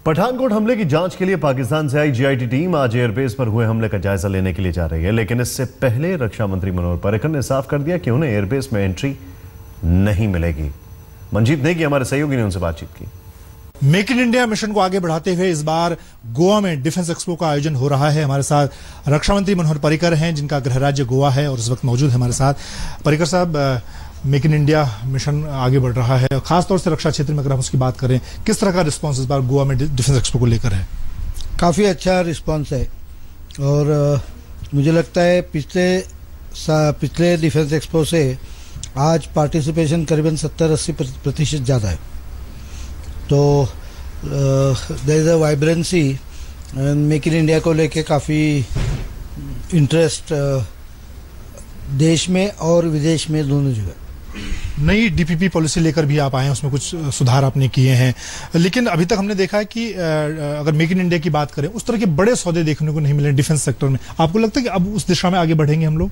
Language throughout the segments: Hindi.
पठानकोट हमले की जांच के लिए पाकिस्तान से आई जीआईटी टीम आज एयरबेस पर हुए हमले का जायजा लेने के लिए जा रही है, लेकिन इससे पहले रक्षा मंत्री मनोहर पर्रिकर ने साफ कर दिया कि उन्हें एयरबेस में एंट्री नहीं मिलेगी। मंजीत नेगी हमारे सहयोगी ने उनसे बातचीत की। मेक इन इंडिया मिशन को आगे बढ़ाते हुए इस बार गोवा में डिफेंस एक्सपो का आयोजन हो रहा है। हमारे साथ रक्षा मंत्री मनोहर पर्रिकर हैं, जिनका गृह राज्य गोवा है और इस वक्त मौजूद है हमारे साथ। पर्रिकर साहब, मेक इन इंडिया मिशन आगे बढ़ रहा है, खासतौर से रक्षा क्षेत्र में अगर हम उसकी बात करें, किस तरह का रिस्पांस इस बार गोवा में डिफेंस एक्सपो को लेकर है? काफ़ी अच्छा रिस्पांस है और मुझे लगता है पिछले डिफेंस एक्सपो से आज पार्टिसिपेशन करीबन 70-80% ज़्यादा है। तो there is a vibrancy, make in India को लेके काफ़ी इंटरेस्ट देश में और विदेश में दोनों जगह। नई डीपीपी पॉलिसी लेकर भी आप आए हैं, उसमें कुछ सुधार आपने किए हैं, लेकिन अभी तक हमने देखा है कि अगर मेक इन इंडिया की बात करें, उस तरह के बड़े सौदे देखने को नहीं मिले डिफेंस सेक्टर में। आपको लगता है कि अब उस दिशा में आगे बढ़ेंगे हम लोग?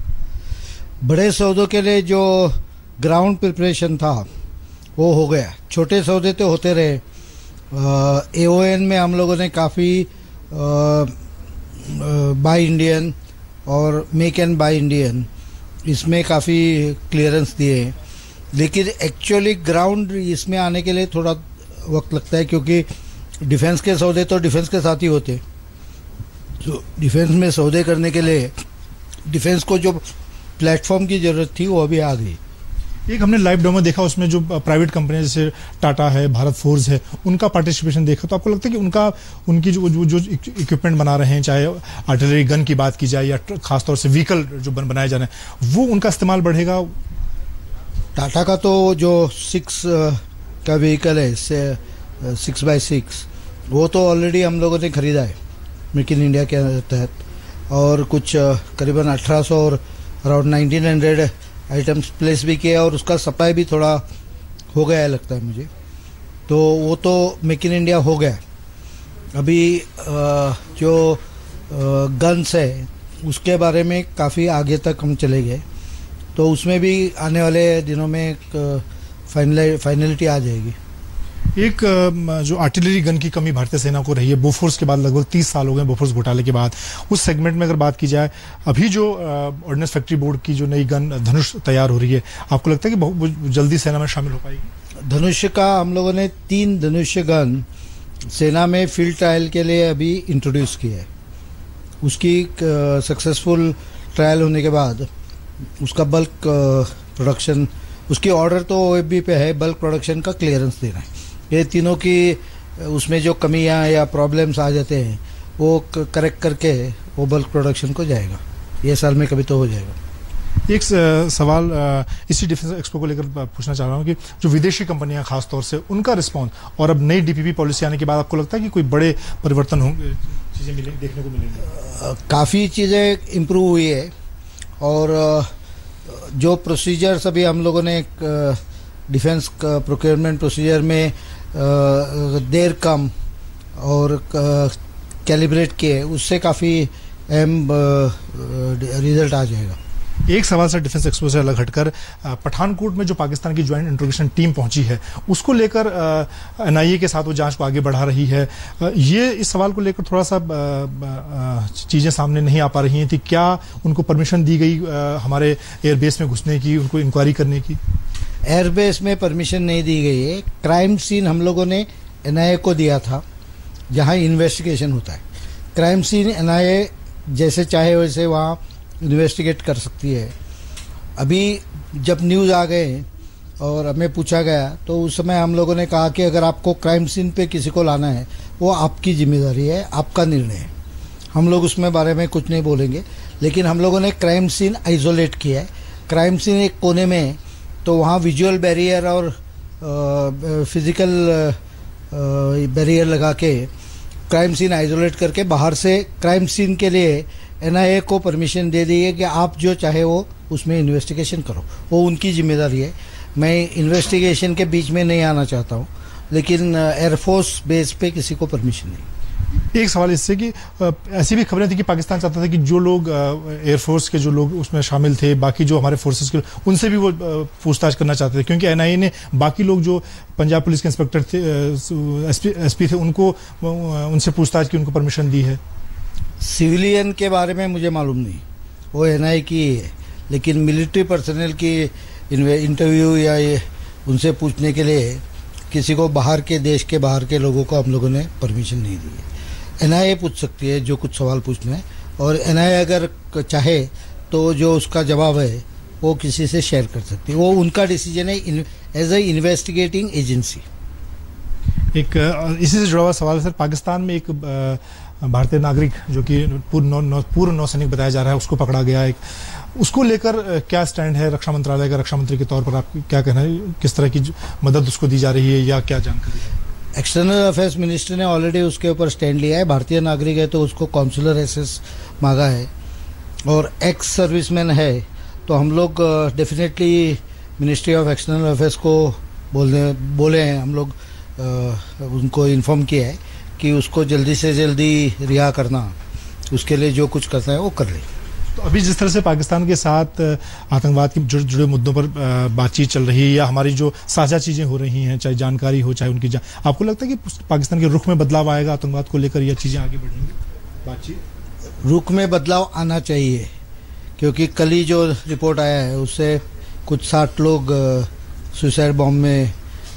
बड़े सौदों के लिए जो ग्राउंड प्रिपरेशन था वो हो गया, छोटे सौदे तो होते रहे। AON में हम लोगों ने काफ़ी बाय इंडियन और मेक एंड बाय इंडियन, इसमें काफ़ी क्लियरेंस दिए, लेकिन एक्चुअली ग्राउंड इसमें आने के लिए थोड़ा वक्त लगता है, क्योंकि डिफेंस के सौदे तो डिफेंस के साथ ही होते। तो डिफेंस में सौदे करने के लिए डिफेंस को जो प्लेटफॉर्म की ज़रूरत थी वो अभी आ गई। एक हमने लाइव डेमो देखा, उसमें जो प्राइवेट कंपनियां जैसे टाटा है, भारत फोर्स है, उनका पार्टिसिपेशन देखा, तो आपको लगता है कि उनकी जो इक्विपमेंट बना रहे हैं, चाहे आर्टिलरी गन की बात की जाए या खासतौर से व्हीकल जो बनाए जा रहे हैं, वो उनका इस्तेमाल बढ़ेगा? टाटा का तो जो 6 का व्हीकल है, 6x6, वो तो ऑलरेडी हम लोगों ने खरीदा है मेक इन इंडिया के तहत, और कुछ करीबन 1800 और अराउंड 1900 आइटम्स प्लेस भी किया, और उसका सप्लाई भी थोड़ा हो गया है लगता है मुझे। तो वो तो मेक इन इंडिया हो गया। अभी जो गन्स है उसके बारे में काफ़ी आगे तक हम चले गए, तो उसमें भी आने वाले दिनों में फाइनलिटी आ जाएगी। एक जो आर्टिलरी गन की कमी भारतीय सेना को रही है, बोफोर्स के बाद लगभग 30 साल हो गए, बोफोर्स घोटाले के बाद। उस सेगमेंट में अगर बात की जाए, अभी जो ऑर्डिनेंस फैक्ट्री बोर्ड की जो नई गन धनुष तैयार हो रही है, आपको लगता है कि बहुत जल्दी सेना में शामिल हो पाएगी? धनुष का हम लोगों ने 3 धनुष गन सेना में फील्ड ट्रायल के लिए अभी इंट्रोड्यूस किया है। उसकी सक्सेसफुल ट्रायल होने के बाद उसका बल्क प्रोडक्शन, उसकी ऑर्डर तो OFB पे है, बल्क प्रोडक्शन का क्लियरेंस देना है। ये तीनों की उसमें जो कमियां या प्रॉब्लम्स आ जाते हैं वो करेक्ट करके वो बल्क प्रोडक्शन को जाएगा। ये साल में कभी तो हो जाएगा। एक सवाल इसी डिफेंस एक्सपो को लेकर पूछना चाह रहा हूँ कि जो विदेशी कंपनियां खासतौर से, उनका रिस्पॉन्स, और अब नई डीपीपी पॉलिसी आने के बाद आपको लगता है कि कोई बड़े परिवर्तन होंगे, चीज़ें देखने को मिलेंगी? काफ़ी चीज़ें इम्प्रूव हुई है, और जो प्रोसीजर्स अभी हम लोगों ने डिफेंस प्रोक्योरमेंट प्रोसीजर में देर कम और कैलिब्रेट किए, उससे काफ़ी अहम रिजल्ट आ जाएगा। एक सवाल से डिफेंस एक्सपो से अलग हटकर, पठानकोट में जो पाकिस्तान की ज्वाइंट इंट्रोगेशन टीम पहुंची है, उसको लेकर NIA के साथ वो जांच को आगे बढ़ा रही है। ये इस सवाल को लेकर थोड़ा सा चीज़ें सामने नहीं आ पा रही हैं, थी क्या उनको परमिशन दी गई हमारे एयरबेस में घुसने की, उनको इंक्वायरी करने की? एयरबेस में परमिशन नहीं दी गई है। क्राइम सीन हम लोगों ने NIA को दिया था, जहाँ इन्वेस्टिगेशन होता है। क्राइम सीन NIA जैसे चाहे वैसे वहाँ इन्वेस्टिगेट कर सकती है। अभी जब न्यूज़ आ गए और हमें पूछा गया, तो उस समय हम लोगों ने कहा कि अगर आपको क्राइम सीन पे किसी को लाना है, वो आपकी जिम्मेदारी है, आपका निर्णय है, हम लोग उसमें बारे में कुछ नहीं बोलेंगे। लेकिन हम लोगों ने क्राइम सीन आइसोलेट किया है। क्राइम सीन एक कोने में, तो वहाँ विजुअल बैरियर और फिज़िकल बैरियर लगा के क्राइम सीन आइसोलेट करके, बाहर से क्राइम सीन के लिए NIA को परमिशन दे दी है कि आप जो चाहे वो उसमें इन्वेस्टिगेशन करो, वो उनकी जिम्मेदारी है। मैं इन्वेस्टिगेशन के बीच में नहीं आना चाहता हूँ, लेकिन एयरफोर्स बेस पे किसी को परमिशन नहीं। एक सवाल इससे कि ऐसी भी खबरें थी कि पाकिस्तान चाहता था कि जो लोग एयरफोर्स के जो लोग उसमें शामिल थे, बाकी जो हमारे फोर्सेस के, उनसे भी वो पूछताछ करना चाहते थे, क्योंकि एनआईए ने बाकी लोग जो पंजाब पुलिस के इंस्पेक्टर थे, एसपी थे, उनसे पूछताछ की, उनको परमिशन दी है। सिविलियन के बारे में मुझे मालूम नहीं, वो एनआईए की है, लेकिन मिलिट्री पर्सनल की इंटरव्यू या उनसे पूछने के लिए किसी को बाहर के देश के बाहर के लोगों को हम लोगों ने परमिशन नहीं दी है। एनआईए पूछ सकती है जो कुछ सवाल पूछना है, और एनआईए अगर चाहे तो जो उसका जवाब है वो किसी से शेयर कर सकती है, वो उनका डिसीजन है एज ए इन्वेस्टिगेटिंग एजेंसी। एक इसी से जुड़ा हुआ सवाल है सर, पाकिस्तान में एक भारतीय नागरिक जो कि पूर्व नौसैनिक बताया जा रहा है, उसको पकड़ा गया, एक उसको लेकर क्या स्टैंड है रक्षा मंत्रालय का? रक्षा मंत्री के तौर पर आप क्या कहना है, किस तरह की मदद उसको दी जा रही है या क्या जानकारी है? एक्सटर्नल अफेयर्स मिनिस्टर ने ऑलरेडी उसके ऊपर स्टैंड लिया है। भारतीय नागरिक है तो उसको कॉन्सुलर एक्सेस मांगा है, और एक्स सर्विसमैन है तो हम लोग definitely ministry of external affairs को बोले हैं, हम लोग उनको इन्फॉर्म किया है कि उसको जल्दी से जल्दी रिहा करना, उसके लिए जो कुछ करना है वो कर ले। तो अभी जिस तरह से पाकिस्तान के साथ आतंकवाद के जुड़े मुद्दों पर बातचीत चल रही है, या हमारी जो साझा चीज़ें हो रही हैं, चाहे जानकारी हो चाहे उनकी आपको लगता है कि पाकिस्तान के रुख में बदलाव आएगा आतंकवाद को लेकर, या चीज़ें आगे बढ़ेंगी? बातचीत रुख में बदलाव आना चाहिए, क्योंकि कल ही जो रिपोर्ट आया है उससे कुछ 60 लोग सुसाइड बॉम्ब में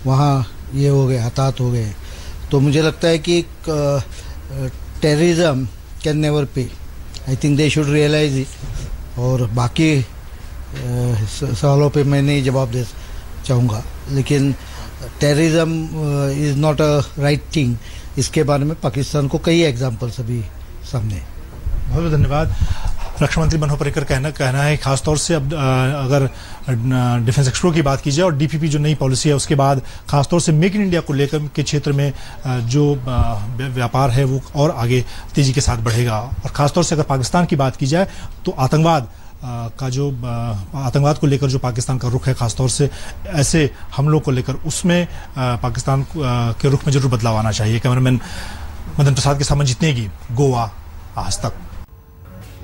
वहाँ ये हो गए, हताहत हो गए। तो मुझे लगता है कि terrorism can never pay, I think they should realise it. और बाकी सवालों पे मैं नहीं जवाब दे चाहूँगा, लेकिन terrorism is not a right thing, इसके बारे में पाकिस्तान को कई एग्जाम्पल्स अभी सामने। बहुत बहुत धन्यवाद। रक्षा मंत्री मनोहर पर्रिकर कहना है, खासतौर से अब अगर डिफेंस एक्सपो की बात की जाए और डीपीपी जो नई पॉलिसी है उसके बाद खासतौर से मेक इन इंडिया को लेकर के क्षेत्र में जो व्यापार है वो और आगे तेजी के साथ बढ़ेगा। और खासतौर से अगर पाकिस्तान की बात की जाए तो आतंकवाद को लेकर जो पाकिस्तान का रुख है, खासतौर से ऐसे हमलों को लेकर, उसमें पाकिस्तान के रुख में जरूर बदलाव आना चाहिए। कैमरामैन मदन प्रसाद के साथ मंजीत नेगी, गोवा, आज तक।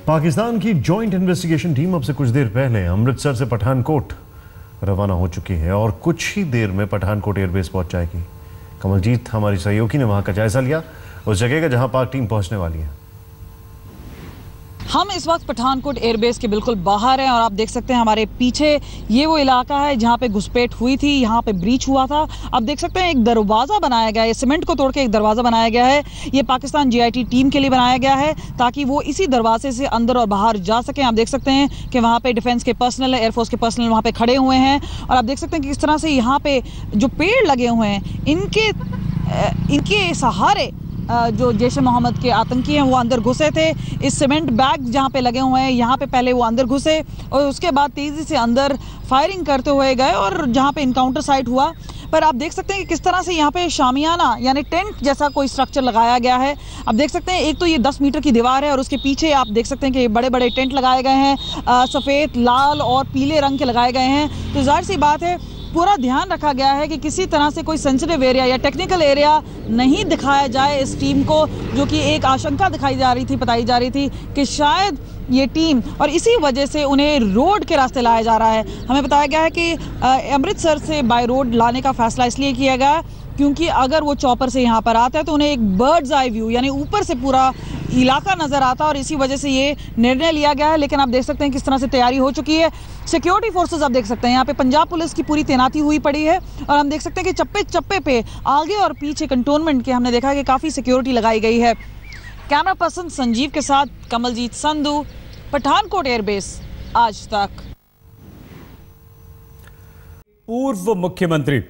पाकिस्तान की जॉइंट इन्वेस्टिगेशन टीम अब से कुछ देर पहले अमृतसर से पठानकोट रवाना हो चुकी है और कुछ ही देर में पठानकोट एयरबेस पहुंच जाएगी। कमलजीत हमारी सहयोगी ने वहां का जायजा लिया, उस जगह का जहां पाक टीम पहुंचने वाली है। हम इस वक्त पठानकोट एयरबेस के बिल्कुल बाहर हैं और आप देख सकते हैं हमारे पीछे ये वो इलाका है जहाँ पे घुसपैठ हुई थी, यहाँ पे ब्रीच हुआ था। आप देख सकते हैं एक दरवाज़ा बनाया गया है, सीमेंट को तोड़ के एक दरवाज़ा बनाया गया है। ये पाकिस्तान GIT टीम के लिए बनाया गया है ताकि वो इसी दरवाजे से अंदर और बाहर जा सकें। आप देख सकते हैं कि वहाँ पे डिफेंस के पर्सनल, एयरफोर्स के पर्सनल वहाँ पे खड़े हुए हैं और आप देख सकते हैं कि किस तरह से यहाँ पे जो पेड़ लगे हुए हैं इनके सहारे जो जैश ए मोहम्मद के आतंकी हैं वो अंदर घुसे थे। इस सीमेंट बैग जहाँ पे लगे हुए हैं यहाँ पे पहले वो अंदर घुसे और उसके बाद तेज़ी से अंदर फायरिंग करते हुए गए और जहाँ पे इनकाउंटर साइट हुआ। पर आप देख सकते हैं कि किस तरह से यहाँ पे शामियाना यानी टेंट जैसा कोई स्ट्रक्चर लगाया गया है। आप देख सकते हैं एक तो ये 10 मीटर की दीवार है और उसके पीछे आप देख सकते हैं कि बड़े बड़े टेंट लगाए गए हैं, सफ़ेद, लाल और पीले रंग के लगाए गए हैं। तो जाहिर सी बात है पूरा ध्यान रखा गया है कि किसी तरह से कोई सेंसिटिव एरिया या टेक्निकल एरिया नहीं दिखाया जाए इस टीम को, जो कि एक आशंका बताई जा रही थी कि शायद ये टीम, और इसी वजह से उन्हें रोड के रास्ते लाया जा रहा है। हमें बताया गया है कि अमृतसर से बाय रोड लाने का फैसला इसलिए किया गया क्योंकि अगर वो चॉपर से यहाँ पर आता है तो उन्हें एक बर्ड्स आई व्यू यानी ऊपर से पूरा इलाका नज़र आता है और इसी वजह से ये निर्णय लिया गया है। लेकिन आप देख सकते हैं किस तरह से तैयारी हो चुकी है। सिक्योरिटी फोर्सेस आप देख सकते हैं यहाँ पे पंजाब पुलिस की पूरी तैनाती हुई पड़ी है और हम देख सकते हैं कि चप्पे चप्पे पे आगे और पीछे कंटोनमेंट के हमने देखा कि काफ़ी सिक्योरिटी लगाई गई है। कैमरा पर्सन संजीव के साथ कमलजीत संधू, पठानकोट एयरबेस, आज तक। पूर्व मुख्यमंत्री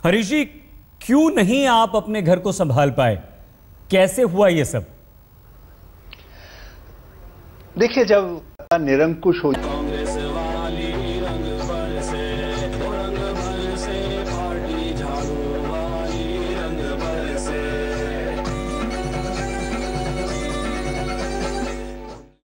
हरीश जी, क्यों नहीं आप अपने घर को संभाल पाए? कैसे हुआ ये सब? देखिए, जब निरंकुश हो